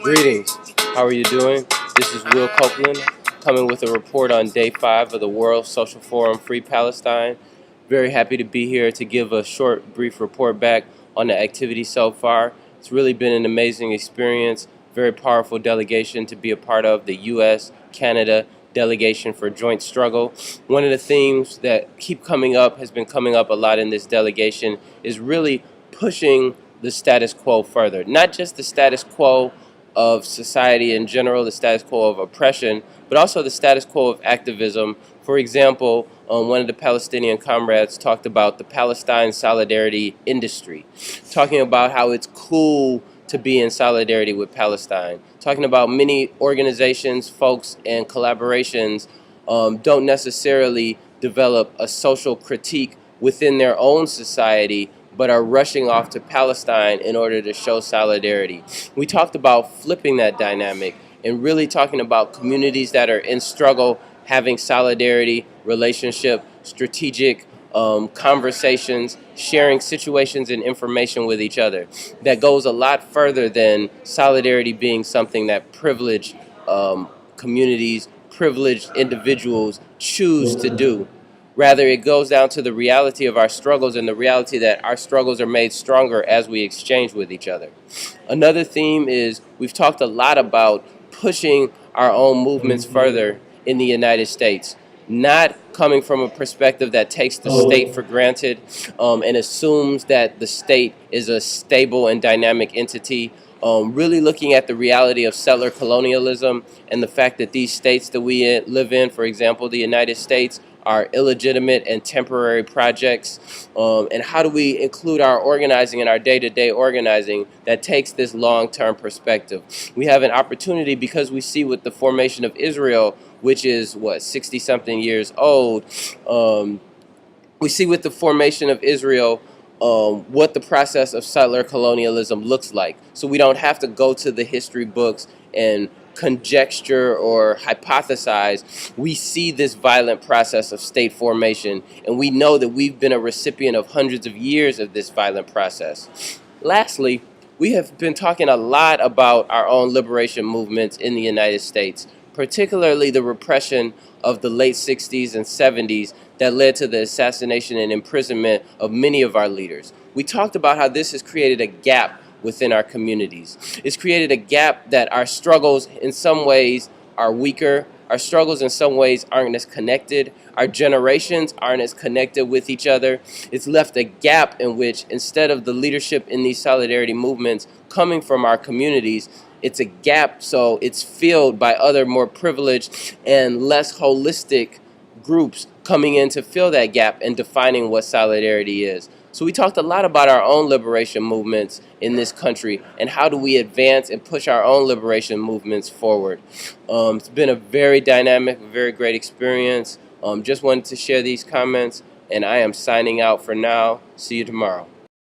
Greetings. How are you doing? This is Will Copeland coming with a report on Day 5 of the World Social Forum Free Palestine. Very happy to be here to give a short, brief report back on the activity so far. It's really been an amazing experience, very powerful delegation to be a part of, the U.S., Canada delegation for joint struggle. One of the themes that has been coming up a lot in this delegation is really pushing the status quo further. Not just the status quo of society in general, the status quo of oppression, but also the status quo of activism. For example, one of the Palestinian comrades talked about the Palestine solidarity industry, talking about how it's cool to be in solidarity with Palestine, talking about many organizations, folks, and collaborations don't necessarily develop a social critique within their own society, but are rushing off to Palestine in order to show solidarity. We talked about flipping that dynamic and really talking about communities that are in struggle having solidarity, relationship, strategic conversations, sharing situations and information with each other. That goes a lot further than solidarity being something that privileged communities, privileged individuals choose to do. Rather, it goes down to the reality of our struggles and the reality that our struggles are made stronger as we exchange with each other. Another theme is we've talked a lot about pushing our own movements further in the United States, not coming from a perspective that takes the state for granted and assumes that the state is a stable and dynamic entity. Really looking at the reality of settler colonialism and the fact that these states that we live in, for example, the United States, are illegitimate and temporary projects, and how do we include our organizing and our day-to-day organizing that takes this long-term perspective. We have an opportunity because we see with the formation of Israel, which is, 60-something years old, we see with the formation of Israel what the process of settler colonialism looks like. So we don't have to go to the history books and conjecture or hypothesize. We see this violent process of state formation, and we know that we've been a recipient of hundreds of years of this violent process. Lastly, we have been talking a lot about our own liberation movements in the United States, particularly the repression of the late 60s and 70s that led to the assassination and imprisonment of many of our leaders. We talked about how this has created a gap within our communities. It's created a gap that our struggles in some ways are weaker. Our struggles in some ways aren't as connected. Our generations aren't as connected with each other. It's left a gap in which, instead of the leadership in these solidarity movements coming from our communities, it's a gap, so it's filled by other more privileged and less holistic groups coming in to fill that gap and defining what solidarity is. So we talked a lot about our own liberation movements in this country and how do we advance and push our own liberation movements forward. It's been a very dynamic, very great experience. Just wanted to share these comments, and I am signing out for now. See you tomorrow.